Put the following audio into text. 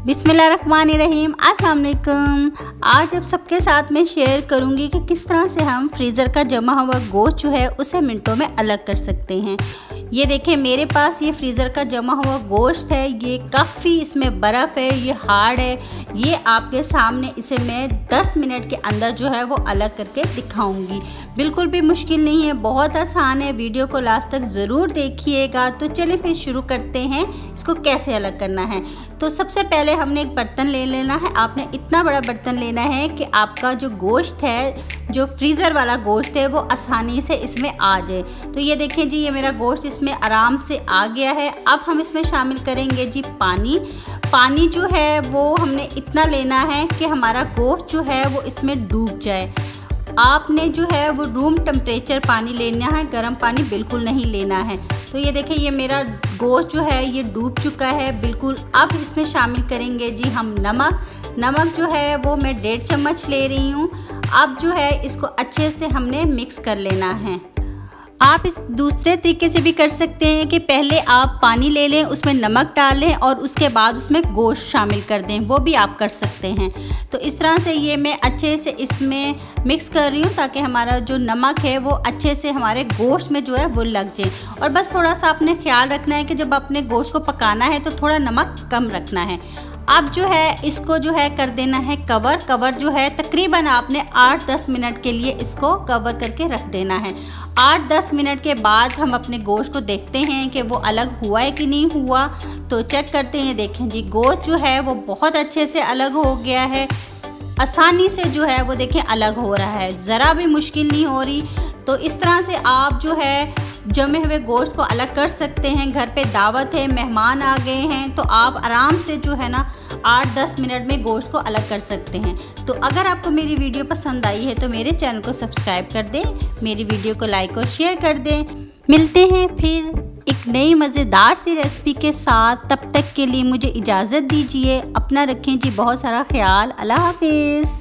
बिस्मिल्लाहिर्रहमानिर्रहीम। अस्सलाम वालेकुम। आज आप सबके साथ में शेयर करूंगी कि किस तरह से हम फ्रीज़र का जमा हुआ गोश्त जो है उसे मिनटों में अलग कर सकते हैं। ये देखें, मेरे पास ये फ्रीज़र का जमा हुआ गोश्त है। ये काफ़ी इसमें बर्फ़ है, ये हार्ड है। ये आपके सामने इसे मैं 10 मिनट के अंदर जो है वो अलग करके दिखाऊंगी। बिल्कुल भी मुश्किल नहीं है, बहुत आसान है। वीडियो को लास्ट तक ज़रूर देखिएगा। तो चलिए फिर शुरू करते हैं इसको कैसे अलग करना है। तो सबसे पहले हमने एक बर्तन ले लेना है। आपने इतना बड़ा बर्तन लेना है कि आपका जो गोश्त है, जो फ्रीज़र वाला गोश्त है, वो आसानी से इसमें आ जाए। तो ये देखें जी, ये मेरा गोश्त इसमें आराम से आ गया है। अब हम इसमें शामिल करेंगे जी पानी। पानी जो है वो हमने इतना लेना है कि हमारा गोश्त जो है वो इसमें डूब जाए। आपने जो है वो रूम टेम्परेचर पानी लेना है, गर्म पानी बिल्कुल नहीं लेना है। तो ये देखें, ये मेरा गोश्त जो है ये डूब चुका है बिल्कुल। अब इसमें शामिल करेंगे जी हम नमक। नमक जो है वो मैं 1.5 चम्मच ले रही हूँ। अब जो है इसको अच्छे से हमने मिक्स कर लेना है। आप इस दूसरे तरीके से भी कर सकते हैं कि पहले आप पानी ले लें, उसमें नमक डालें और उसके बाद उसमें गोश्त शामिल कर दें, वो भी आप कर सकते हैं। तो इस तरह से ये मैं अच्छे से इसमें मिक्स कर रही हूँ ताकि हमारा जो नमक है वो अच्छे से हमारे गोश्त में जो है वो लग जाए। और बस थोड़ा सा आपने ख्याल रखना है कि जब अपने गोश्त को पकाना है तो थोड़ा नमक कम रखना है। अब जो है इसको जो है कर देना है कवर। कवर जो है तकरीबन आपने 8-10 मिनट के लिए इसको कवर करके रख देना है। 8-10 मिनट के बाद हम अपने गोश्त को देखते हैं कि वो अलग हुआ है कि नहीं हुआ। तो चेक करते हैं। देखें जी, गोश्त जो है वो बहुत अच्छे से अलग हो गया है। आसानी से जो है वो देखें अलग हो रहा है, ज़रा भी मुश्किल नहीं हो रही। तो इस तरह से आप जो है जमे हुए गोश्त को अलग कर सकते हैं। घर पे दावत है, मेहमान आ गए हैं, तो आप आराम से जो है ना 8-10 मिनट में गोश्त को अलग कर सकते हैं। तो अगर आपको मेरी वीडियो पसंद आई है तो मेरे चैनल को सब्सक्राइब कर दें, मेरी वीडियो को लाइक और शेयर कर दें। मिलते हैं फिर एक नई मज़ेदार सी रेसिपी के साथ। तब तक के लिए मुझे इजाज़त दीजिए। अपना रखें जी बहुत सारा ख्याल। अल्लाह हाफिज़।